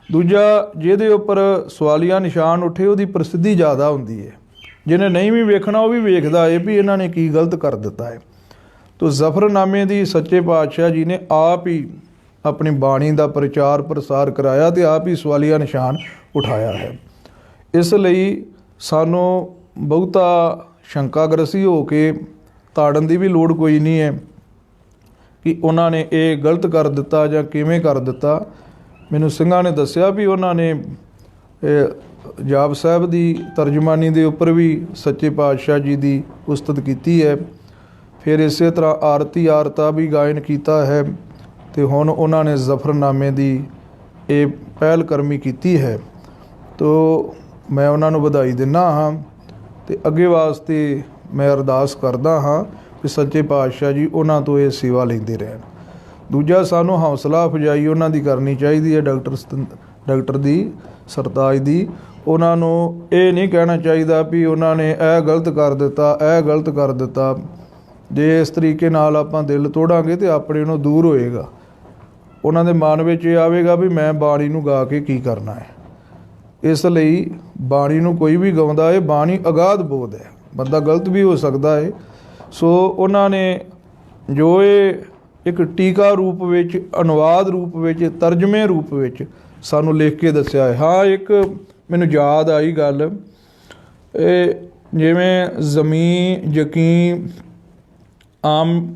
ਦੂਜਾ, ਜਿਹਦੇ ਉੱਪਰ ਸਵਾਲੀਆ ਨਿਸ਼ਾਨ ਉੱਠੇ ਉਹਦੀ ਪ੍ਰਸਿੱਧੀ ਜ਼ਿਆਦਾ ਹੁੰਦੀ ਹੈ। ਜਿਹਨੇ ਨਹੀਂ ਵੀ ਵੇਖਣਾ ਉਹ ਵੀ ਵੇਖਦਾ ਹੈ ਵੀ ਇਹਨਾਂ ਨੇ ਕੀ ਗਲਤ ਕਰ ਦਿੱਤਾ ਹੈ। ਤੋ ਜ਼ਫਰਨਾਮੇ ਦੀ ਸੱਚੇ ਪਾਤਸ਼ਾਹ ਜੀ ਨੇ ਆਪ ਹੀ ਆਪਣੀ ਬਾਣੀ ਦਾ ਪ੍ਰਚਾਰ ਪ੍ਰਸਾਰ ਕਰਾਇਆ ਤੇ ਆਪ ਹੀ ਸਵਾਲੀਆ ਨਿਸ਼ਾਨ ਉਠਾਇਆ ਹੈ। ਇਸ ਲਈ ਸਾਨੂੰ ਬਹੁਤਾ ਸ਼ੰਕਾਗ੍ਰਸੀ ਹੋ ਕੇ ਤਾੜਨ ਦੀ ਵੀ ਲੋੜ ਕੋਈ ਨਹੀਂ ਹੈ ਕਿ ਉਹਨਾਂ ਨੇ ਇਹ ਗਲਤ ਕਰ ਦਿੱਤਾ ਜਾਂ ਕਿਵੇਂ ਕਰ ਦਿੱਤਾ। ਮੈਨੂੰ ਸਿੰਘਾਂ ਨੇ ਦੱਸਿਆ ਵੀ ਉਹਨਾਂ ਨੇ ਜਾਪ ਸਾਹਿਬ ਦੀ ਤਰਜਮਾਨੀ ਦੇ ਉੱਪਰ ਵੀ ਸੱਚੇ ਪਾਤਸ਼ਾਹ ਜੀ ਦੀ ਉਸਤਤ ਕੀਤੀ ਹੈ। ਫਿਰ ਇਸੇ ਤਰ੍ਹਾਂ ਆਰਤੀ ਆਰਤਾ ਵੀ ਗਾਇਨ ਕੀਤਾ ਹੈ ਤੇ ਹੁਣ ਉਹਨਾਂ ਨੇ ਜ਼ਫਰਨਾਮੇ ਦੀ ਇਹ ਪਹਿਲ ਕਰਮੀ ਕੀਤੀ ਹੈ। ਤੋ ਮੈਂ ਉਹਨਾਂ ਨੂੰ ਵਧਾਈ ਦਿੰਦਾ ਹਾਂ ਤੇ ਅੱਗੇ ਵਾਸਤੇ ਮੈਂ ਅਰਦਾਸ ਕਰਦਾ ਹਾਂ ਕਿ ਸੱਚੇ ਪਾਤਸ਼ਾਹ ਜੀ ਉਹਨਾਂ ਤੋਂ ਇਹ ਸੇਵਾ ਲੈਂਦੇ ਰਹਿਣ। ਦੂਜਾ, ਸਾਨੂੰ ਹੌਸਲਾ ਅਫਜ਼ਾਈ ਉਹਨਾਂ ਦੀ ਕਰਨੀ ਚਾਹੀਦੀ ਹੈ, ਡਾਕਟਰ ਦੀ ਸਰਤਾਜ ਦੀ। ਉਹਨਾਂ ਨੂੰ ਇਹ ਨਹੀਂ ਕਹਿਣਾ ਚਾਹੀਦਾ ਵੀ ਉਹਨਾਂ ਨੇ ਇਹ ਗਲਤ ਕਰ ਦਿੱਤਾ, ਇਹ ਗਲਤ ਕਰ ਦਿੱਤਾ। ਜੇ ਇਸ ਤਰੀਕੇ ਨਾਲ ਆਪਾਂ ਦਿਲ ਤੋੜਾਂਗੇ ਤਾਂ ਆਪਣੇ ਨੂੰ ਦੂਰ ਹੋਏਗਾ। ਉਹਨਾਂ ਦੇ ਮਨ ਵਿੱਚ ਇਹ ਆਵੇਗਾ ਵੀ ਮੈਂ ਬਾਣੀ ਨੂੰ ਗਾ ਕੇ ਕੀ ਕਰਨਾ ਹੈ। ਇਸ ਲਈ ਬਾਣੀ ਨੂੰ ਕੋਈ ਵੀ ਗਾਉਂਦਾ ਹੈ, ਬਾਣੀ ਅਗਾਧ ਬੋਧ ਹੈ, ਬੰਦਾ ਗਲਤ ਵੀ ਹੋ ਸਕਦਾ ਹੈ। ਸੋ ਉਹਨਾਂ ਨੇ ਜੋ ਇਹ ਇੱਕ ਟੀਕਾ ਰੂਪ ਵਿੱਚ, ਅਨੁਵਾਦ ਰੂਪ ਵਿੱਚ, ਤਰਜਮੇ ਰੂਪ ਵਿੱਚ ਸਾਨੂੰ ਲਿਖ ਕੇ ਦੱਸਿਆ ਹੈ। ਹਾਂ, ਇੱਕ ਮੈਨੂੰ ਯਾਦ ਆਈ ਗੱਲ, ਇਹ ਜਿਵੇਂ ਜ਼ਮੀਂ, ਯਕੀਨ, ਆਮ,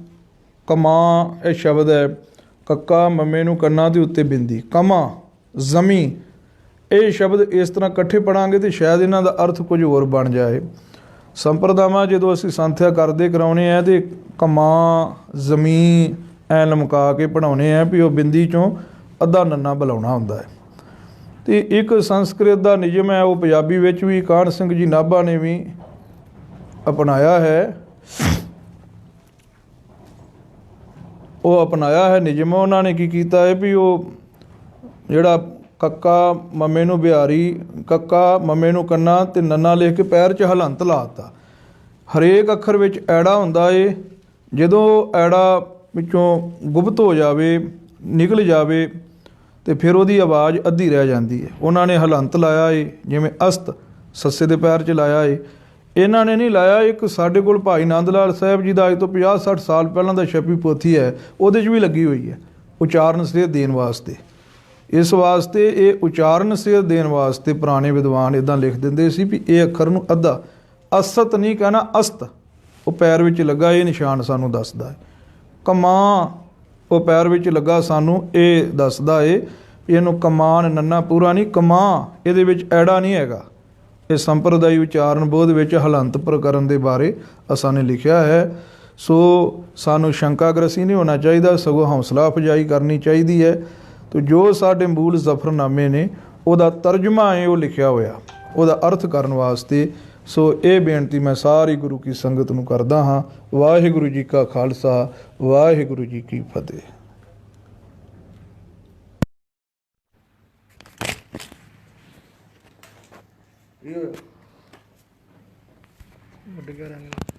ਕਮਾਂ ਇਹ ਸ਼ਬਦ ਹੈ, ਕੱਕਾ ਮੱਮੇ ਨੂੰ ਕੰਨਾਂ ਦੇ ਉੱਤੇ ਬਿੰਦੀ, ਕਮਾਂ, ਜ਼ਮੀਂ, ਇਹ ਸ਼ਬਦ ਇਸ ਤਰ੍ਹਾਂ ਇਕੱਠੇ ਪੜ੍ਹਾਂਗੇ ਤਾਂ ਸ਼ਾਇਦ ਇਹਨਾਂ ਦਾ ਅਰਥ ਕੁਝ ਹੋਰ ਬਣ ਜਾਏ। ਸੰਪਰਦਾਵਾਂ ਜਦੋਂ ਅਸੀਂ ਸੰਥਿਆ ਕਰਦੇ ਕਰਾਉਣੇ ਆ ਤੇ ਕਮਾਂ, ਜ਼ਮੀਂ ਐ ਲਮਕਾ ਕੇ ਪੜ੍ਹਾਉਣੇ ਆ ਵੀ ਉਹ ਬਿੰਦੀ 'ਚੋਂ ਅੱਧਾ ਨੰਨਾ ਬੁਲਾਉਣਾ ਹੁੰਦਾ ਹੈ। ਅਤੇ ਇੱਕ ਸੰਸਕ੍ਰਿਤ ਦਾ ਨਿਯਮ ਹੈ, ਉਹ ਪੰਜਾਬੀ ਵਿੱਚ ਵੀ ਕਾਹਨ ਸਿੰਘ ਜੀ ਨਾਭਾ ਨੇ ਵੀ ਅਪਣਾਇਆ ਹੈ। ਉਹ ਅਪਣਾਇਆ ਹੈ ਨਿਯਮ। ਉਹਨਾਂ ਨੇ ਕੀ ਕੀਤਾ ਹੈ ਵੀ ਉਹ ਜਿਹੜਾ ਕੱਕਾ ਮੱਮੇ ਨੂੰ ਬਿਹਾਰੀ, ਕੱਕਾ ਮੱਮੇ ਨੂੰ ਕੰਨਾ ਅਤੇ ਨੰਨਾ ਲਿਖ ਕੇ ਪੈਰ 'ਚ ਹਲੰਤ ਲਾ ਦਿੱਤਾ। ਹਰੇਕ ਅੱਖਰ ਵਿੱਚ ਐੜਾ ਹੁੰਦਾ ਏ। ਜਦੋਂ ਐੜਾ ਵਿੱਚੋਂ ਗੁਪਤ ਹੋ ਜਾਵੇ, ਨਿਕਲ ਜਾਵੇ ਅਤੇ ਫਿਰ ਉਹਦੀ ਆਵਾਜ਼ ਅੱਧੀ ਰਹਿ ਜਾਂਦੀ ਹੈ। ਉਹਨਾਂ ਨੇ ਹਲੰਤ ਲਾਇਆ ਏ, ਜਿਵੇਂ ਅਸਤ ਸੱਸੇ ਦੇ ਪੈਰ 'ਚ ਲਾਇਆ ਏ। ਇਹਨਾਂ ਨੇ ਨਹੀਂ ਲਾਇਆ। ਇੱਕ ਸਾਡੇ ਕੋਲ ਭਾਈ ਨੰਦ ਲਾਲ ਸਾਹਿਬ ਜੀ ਦਾ ਅੱਜ ਤੋਂ 50-60 ਸਾਲ ਪਹਿਲਾਂ ਦਾ ਛਪੀ ਪੋਥੀ ਹੈ, ਉਹਦੇ 'ਚ ਵੀ ਲੱਗੀ ਹੋਈ ਹੈ ਉਚਾਰਨ ਸੇਧ ਦੇਣ ਵਾਸਤੇ। ਇਸ ਵਾਸਤੇ ਇਹ ਉਚਾਰਨ ਸੇਧ ਦੇਣ ਵਾਸਤੇ ਪੁਰਾਣੇ ਵਿਦਵਾਨ ਇੱਦਾਂ ਲਿਖ ਦਿੰਦੇ ਸੀ ਵੀ ਇਹ ਅੱਖਰ ਨੂੰ ਅੱਧਾ, ਅਸਤ ਨਹੀਂ ਕਹਿਣਾ, ਅਸਤ ਉਹ ਪੈਰ ਵਿੱਚ ਲੱਗਾ, ਇਹ ਨਿਸ਼ਾਨ ਸਾਨੂੰ ਦੱਸਦਾ ਹੈ। ਕਮਾਂ ਉਹ ਪੈਰ ਵਿੱਚ ਲੱਗਾ, ਸਾਨੂੰ ਇਹ ਦੱਸਦਾ ਏ ਇਹਨੂੰ ਕਮਾਨ ਨੰਨਾ ਪੂਰਾ ਨਹੀਂ, ਕਮਾਂ ਇਹਦੇ ਵਿੱਚ ਐੜਾ ਨਹੀਂ ਹੈਗਾ। ਇਹ ਸੰਪਰਦਾਈ ਉਚਾਰਨ ਬੋਧ ਵਿੱਚ ਹਲੰਤ ਪ੍ਰਕਰਨ ਦੇ ਬਾਰੇ ਅਸਾਂ ਨੇ ਲਿਖਿਆ ਹੈ। ਸੋ ਸਾਨੂੰ ਸ਼ੰਕਾਗ੍ਰਸੀ ਨਹੀਂ ਹੋਣਾ ਚਾਹੀਦਾ, ਸਗੋਂ ਹੌਸਲਾ ਅਫਜ਼ਾਈ ਕਰਨੀ ਚਾਹੀਦੀ ਹੈ। ਅਤੇ ਜੋ ਸਾਡੇ ਮੂਲ ਜ਼ਫਰਨਾਮੇ ਨੇ ਉਹਦਾ ਤਰਜਮਾ ਹੈ ਉਹ ਲਿਖਿਆ ਹੋਇਆ, ਉਹਦਾ ਅਰਥ ਕਰਨ ਵਾਸਤੇ। ਸੋ ਇਹ ਬੇਨਤੀ ਮੈਂ ਸਾਰੀ ਗੁਰੂ ਕੀ ਸੰਗਤ ਨੂੰ ਕਰਦਾ ਹਾਂ। ਵਾਹਿਗੁਰੂ ਜੀ ਕਾ ਖਾਲਸਾ, ਵਾਹਿਗੁਰੂ ਜੀ ਕੀ ਫਤਿਹ। ਵੱਡੇ ਘਰਾਂ